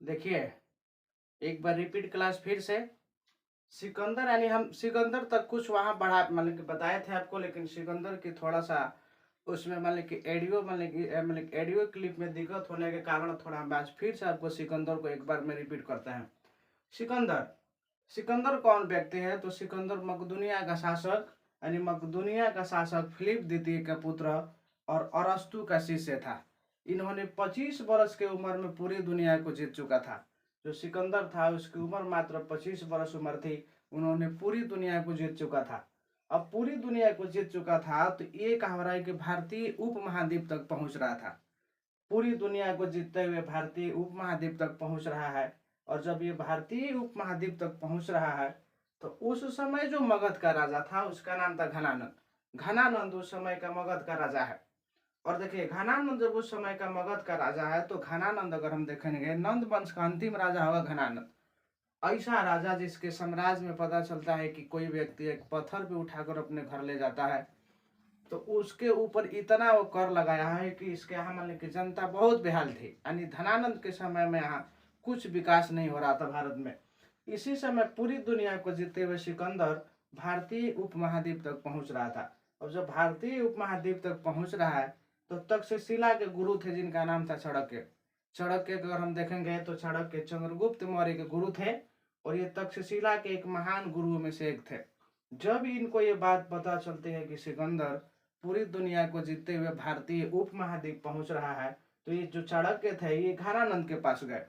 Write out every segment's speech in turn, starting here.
देखिए, एक बार repeat class फिर से। सिकंदर यानी हम सिकंदर तक कुछ वहाँ बढ़ा मतलब कि बताए थे आपको, लेकिन सिकंदर की थोड़ा-सा उसमें मतलब कि ऑडियो क्लिप में दिक्कत होने के कारण थोड़ा हम आज फिर से आपको सिकंदर को एक बार में रिपीट करते हैं। सिकंदर, सिकंदर कौन व्यक्ति है? तो सिकंदर मकदूनिया का शासक यानी मकदूनिया का शासक फिलिप द्वितीय का पुत्र और अरस्तु का शिष्य था। इन्होंने 25 वर्ष की उम्र में पूरी दुनिया को जीत चुका था। जो सिकंदर था उसकी उम्र मात्र 25 वर्ष उम्र थी। उन्होंने पूरी दुनिया को जीत चुका था। अब पूरी दुनिया को जीत चुका था तो ये कहा रहा है कि भारतीय उपमहाद्वीप तक पहुंच रहा था। पूरी दुनिया को जीतते हुए भारतीय उपमहाद्वीप तक पहुंच रहा है। और जब ये भारतीय उपमहाद्वीप तक पहुंच रहा है तो उस समय जो मगध का राजा था उसका नाम था घनानंद। घनानंद उस समय का मगध का राजा है। और देखिए, घनानंद जब उस समय का मगध का राजा है तो घनानंद अगर हम देखेंगे, नंद वंश का अंतिम राजा होगा घनानंद। ऐसा राजा जिसके साम्राज्य में पता चलता है कि कोई व्यक्ति एक पत्थर भी उठाकर अपने घर ले जाता है तो उसके ऊपर इतना वो कर लगाया है कि इसके यहाँ मतलब की जनता बहुत बेहाल थी। यानी धनानंद के समय में यहाँ कुछ विकास नहीं हो रहा था भारत में। इसी समय पूरी दुनिया को जीतते हुए सिकंदर भारतीय उपमहाद्वीप तक पहुंच रहा था। और जब भारतीय उपमहाद्वीप तक पहुंच रहा है तो तक्षशिला के गुरु थे जिनका नाम था चाणक्य। चाणक्य को अगर हम देखेंगे तो चाणक्य चंद्रगुप्त मौर्य के गुरु थे और ये तक्षशिला के एक महान गुरुओं में से एक थे। जब इनको ये बात पता चलती है कि सिकंदर पूरी दुनिया को जीतते हुए भारतीय उपमहाद्वीप पहुंच रहा है तो ये जो चाणक्य थे ये घनानंद के पास गए।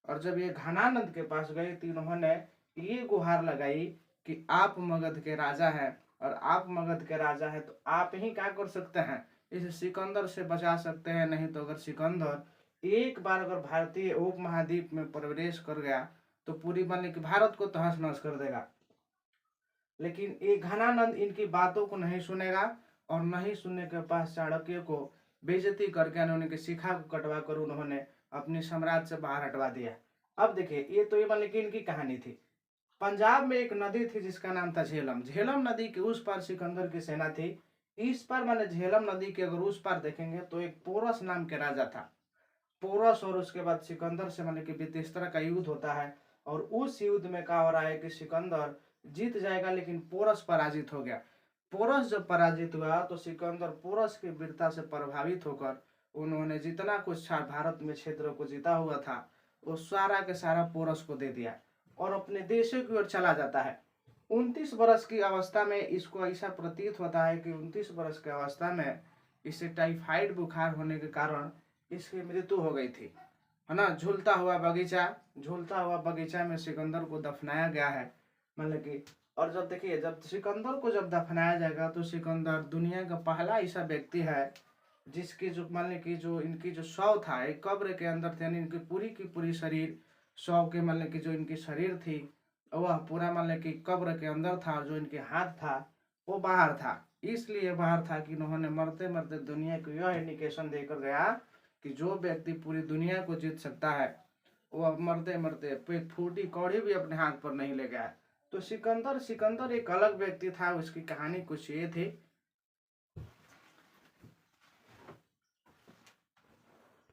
और जब ये घनानंद के पास गए तो इन्होंने ये गुहार लगाई कि आप मगध के राजा हैं और आप मगध के राजा हैं तो आप ही क्या कर सकते हैं, इस सिकंदर से बचा सकते हैं। नहीं तो अगर सिकंदर एक बार अगर भारतीय उपमहाद्वीप में प्रवेश कर गया तो पूरी मतलब कि भारत को तहस नहस कर देगा। लेकिन ये घनानंद इनकी बातों को नहीं सुनेगा और नहीं सुनने के बाद चाणक्य को बेइज्जती करके उनकी शिखा को कटवा कर उन्होंने अपने साम्राज्य से बाहर हटवा दिया। अब देखिए, ये तो ये मतलब कि इनकी कहानी थी। पंजाब में एक नदी थी जिसका नाम था झेलम। झेलम नदी के उस पार सिकंदर की सेना थी। इस पार माने झेलम नदी के अगर उस पार देखेंगे तो एक पोरस नाम के राजा था। पोरस और उसके बाद सिकंदर से मतलब कि वितिस्तर का युद्ध होता है। और उस युद्ध में क्या हो रहा है कि सिकंदर जीत जाएगा लेकिन पोरस पराजित हो गया। पोरस जब पराजित हुआ तो सिकंदर पोरस की वीरता से प्रभावित होकर उन्होंने जितना कुछ भारत में क्षेत्र को जीता हुआ था वो सारा के सारा पोरस को दे दिया और अपने देशों की ओर चला जाता है। 29 वर्ष की अवस्था में इसको ऐसा प्रतीत होता है कि 29 वर्ष की अवस्था में इसे टाइफाइड बुखार होने के कारण इसकी मृत्यु हो गई थी, है ना। झूलता हुआ बगीचा में सिकंदर को दफनाया गया है। मतलब कि और जब देखिए, जब सिकंदर को जब दफनाया जाएगा तो सिकंदर दुनिया का पहला ऐसा व्यक्ति है जिसकी जो मतलब कि जो इनकी जो शव था एक कब्र के अंदर थे। यानी इनकी पूरी की पूरी शरीर शव के मतलब कि जो इनकी शरीर थी वह पूरा मतलब कि कब्र के अंदर था और जो इनके हाथ था वो बाहर था। इसलिए बाहर था कि उन्होंने मरते मरते दुनिया को यह इंडिकेशन देकर गया कि जो व्यक्ति पूरी दुनिया को जीत सकता है वह मरते मरते एक फूटी कौड़ी भी अपने हाथ पर नहीं ले गया। तो सिकंदर सिकंदर एक अलग व्यक्ति था। उसकी कहानी कुछ ये थी।